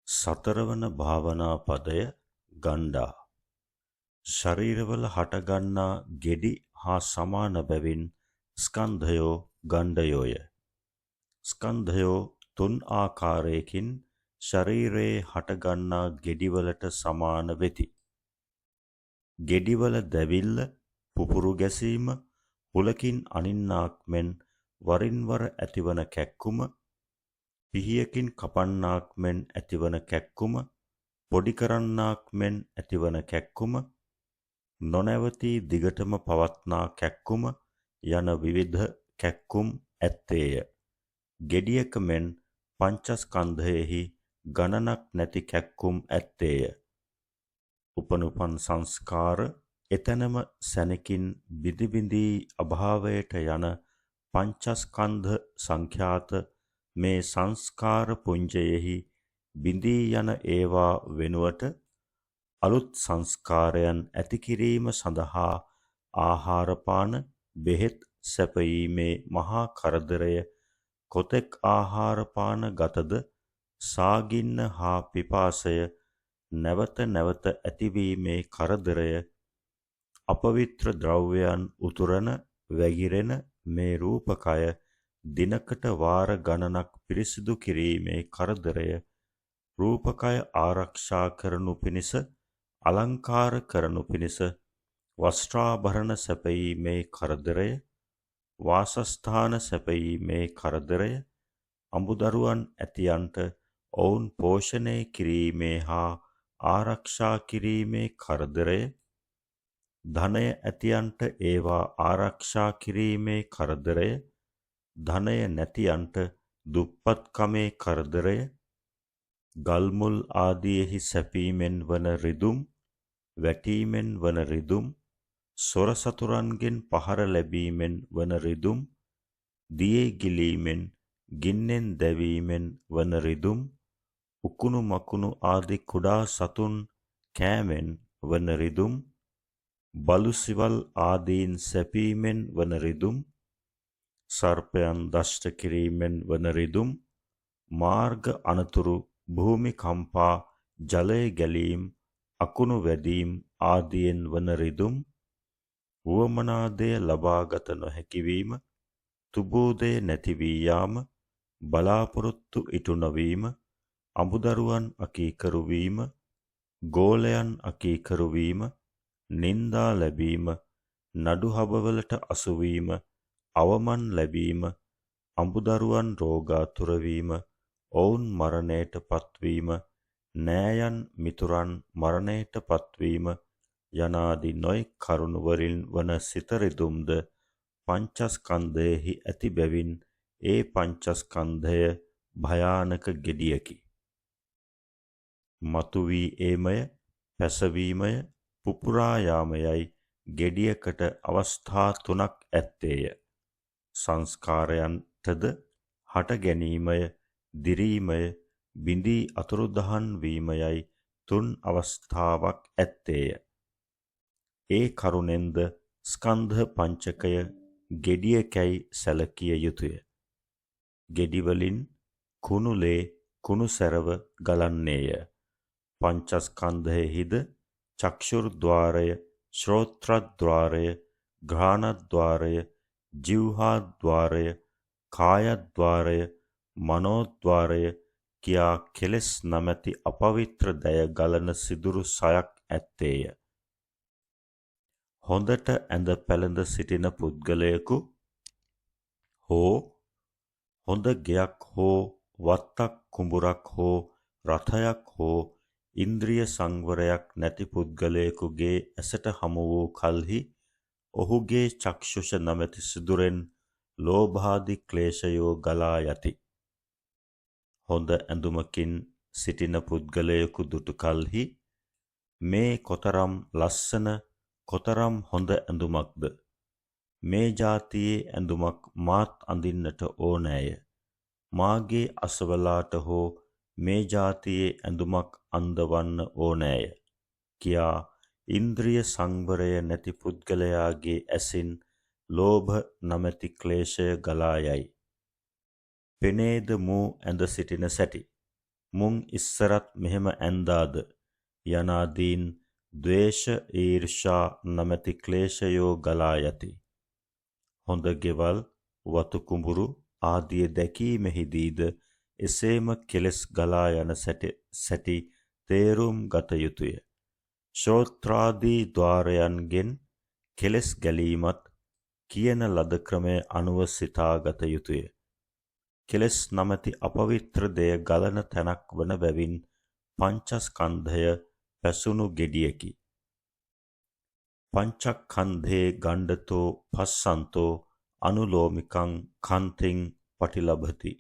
සතරවන භාවනා පදය ගණ්ඩා. ශරීරවල හටගන්නා ගෙඩි හා සමාන බැවින් ස්කන්ධයෝ ගණ්ඩයෝය. ස්කන්ධයෝ තුන් ආකාරයකින් ශරීරයේ හටගන්නා ගෙඩිවලට සමාන වෙති. ගෙඩිවල දැවිල්ල, පුපුරු ගැසීම, හුලකින් අනින්නාක් මෙන් වරින් වර ඇතිවන කැක්කුම, පිහියකින් කපන්නාක් මෙන් ඇතිවන කැක්කුම, පොඩි කරන්නාක් මෙන් ඇතිවන කැක්කුම, නොනැවතී දිගටම පවත්නා කැක්කුම යන විවිධ කැක්කුම් ඇත්තේය. ගෙඩියක මෙන් පංචස්කන්ධයෙහි ගණනක් නැති කැක්කුම් ඇත්තේය. උපනුපන් සංස්කාර එතැනම සැනකින් බිඳි බිඳී අභාවයට යන පංචස්කන්ධ සංඛ්‍යාත මේ සංස්කාර පුඤ්ජයෙහි බිඳී යන ඒවා වෙනුවට අලුත් සංස්කාරයන් ඇති කිරීම සඳහා ආහාරපාන බෙහෙත් සැපයීමේ මහා කරදරය කොතෙක් ආහාරපාන ගතද සාගින්න හා පිපාසය නැවත නැවත ඇතිවීමේ කරදරය අපවිත්‍ර ද්‍රව්‍යයන් උතුරන වැగిරෙන මේ රූපකය දිනකට වාර ගණනක් පිරිසිදු කිරීමේ කරදරය රූපකය ආරක්ෂා කරනු පිණිස අලංකාර කරනු පිණිස වස්ත්‍රාභරණ සැපයීමේ කරදරය වාසස්ථාන සැපයීමේ කරදරය අඹදරුවන් ඇතියන්ට ඔවුන් පෝෂණය කිරීමේ හා ආරක්ෂා කිරීමේ කරදරය ධනය ඇතියන්ට ඒවා ආරක්ෂා කිරීමේ කරදරය ධනය නැතියන්ට දුප්පත්කමේ කරදරය ගල්මුල් ආදියෙහි සැපීමෙන් වන රිදුම් වැටීමෙන් වන රිදුම් සොර සතුරන්ගෙන් පහර ලැබීමෙන් වන රිදුම් දියේ ගිලීමෙන් ගින්නෙන් දැවීමෙන් වන රිදුම් උකුණු මකුණු ආදි කුඩා සතුන් කෑමෙන් වන රිදුම් බලු සිවල් ආදීන් සැපීමෙන් වන රිදුම් සර්පයන් දෂ්ට කිරීමෙන් වන රිදුම් මාර්ග අනතුරු භූමිකම්පා ජලය ගැලීම් අකුණු වැදීම් ආදියෙන් වන රිදුම් වුවමනාදය ලබාගත නොහැකි වීම තුබූදය නැති වී යාම බලාපොරොත්තු ඉටු නොවීම අඹදරුවන් අකීකරු වීම ගෝලයන් අකීකරු වීම නින්දා ලැබීම නඩු හබවලට අසුවීම අවමන් ලැබීම අඹදරුවන් රෝගාතුර වීම ඔවුන් මරණයට පත්වීම නෑයන් මිතුරන් මරණයට පත්වීම යනාදී නොයෙක් කරුණු වලින් වන සිත රිදුම්ද පංචස්කන්ධයෙහි ඇති බැවින් ඒ පංචස්කන්ධය භයානක ගෙඩියකි. මතුවී ඒමය පැසවීමය පුපුරා යාමයයි ගෙඩියකට අවස්ථා තුනක් ඇත්තේය. සංස්කාරයන්ටද හට ගැනීමය දිරීමය බිඳී අතුරුදහන් වීමයයි තුන් අවස්ථාවක් ඇත්තේය. ඒ කරුණෙන්ද ස්කන්ධ පංචකය ගෙඩියකැයි සැලකිය යුතුය. ගෙඩිවලින් කුණුලේ කුණුසැරව ගලන්නේය. පංචස්කන්ධයෙහිද චක්ෂුර්ද්වාරය, ශ්‍රෝත්‍රද්වාරය, ඝ්‍රාණද්වාරය, ජිව්හාද්වාරය, කායද්වාරය, මනෝද්වාරය කියා කෙලෙස් නමැති අපවිත්‍ර දැය ගලන සිදුරු සයක් ඇත්තේය. හොඳට ඇඳ පැළඳ සිටින පුද්ගලයෙකු හෝ හොඳ ගෙයක් හෝ වත්තක් කුඹුරක් හෝ රථයක් හෝ ඉන්ද්‍රිය සංවරයක් නැති පුද්ගලයෙකුගේ ඇසට හමු වූ කල්හි ඔහුගේ චක්ෂුෂ නමැති සිදුරෙන් ලෝභාදි ක්ලේශයෝ ගලා යති. හොඳ ඇඳුමකින් සිටින පුද්ගලයෙකු දුටු කල්හි මේ කොතරම් ලස්සන කොතරම් හොඳ ඇඳුමක්ද, මේ ජාතියේ ඇඳුමක් මාත් අඳින්නට ඕනෑය, මාගේ අසවලාට හෝ මේ ජාතියේ ඇඳුමක් අන්දවන්න ඕනෑය කියා ඉන්ද්‍රිය සංවරය නැති පුද්ගලයාගේ ඇසින් ලෝභ නමැති ක්ලේශය ගලා යයි. පෙනේද මූ ඇඳ සිටින සැටි. මුං ඉස්සරත් මෙහෙම ඇන්දාද යනාදීන් ද්වේෂ ඊර්ෂා නමැති ක්ලේශයෝ ගලා යති. හොඳ ගෙවල් වතු කුඹුරු ආදිය දැකීමෙහිදීද එසේම කෙලෙස් ගලා යන සැටි තේරුම් ගත යුතුය. ශ්‍රෝත්‍රාදී ద్వාරයන්ගෙන් කෙලෙස් ගැලීමත් කියන ලද ක්‍රමය අනුව සිතාගත යුතුය. කෙලෙස් නමැති අපවිත්‍ර දෙය ගලන තැනක් වන බැවින් පංචස්කන්ධය පැසුණු ගෙඩියකි. පංචක්ඛන්ධේ ගණ්ඩතෝ පස්සන්තෝ අනුලෝමිකං කන්තිං පටිලභති.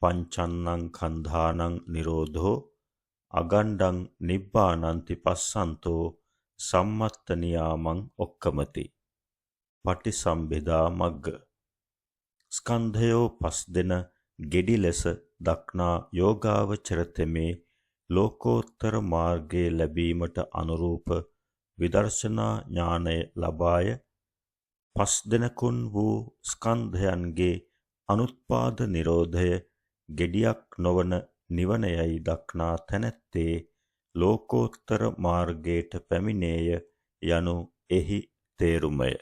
පංචන්නං කන්ධානං නිරෝධෝ අගණ්ඩං නිබ්බානන්ති පස්සන්තෝ සම්මත්ත නියාමං ඔක්කමති. පටිසම්භිදා මග්ග. ස්කන්ධයෝ පස් දෙන ගෙඩි ලෙස දක්නා යෝගාවචර තෙමේ ලෝකෝත්තර මාර්ගයේ ලැබීමට අනුරූප විදර්ශනා ඥානය ලබාය පස් දෙනකුන් වූ ස්කන්ධයන්ගේ අනුත්පාද නිරෝධය ගෙඩියක් නොවන නිවනයයි දක්නා තැනැත්තේ ලෝකෝත්තර මාර්ගයට පැමිණේය යනු එහි තේරුමය.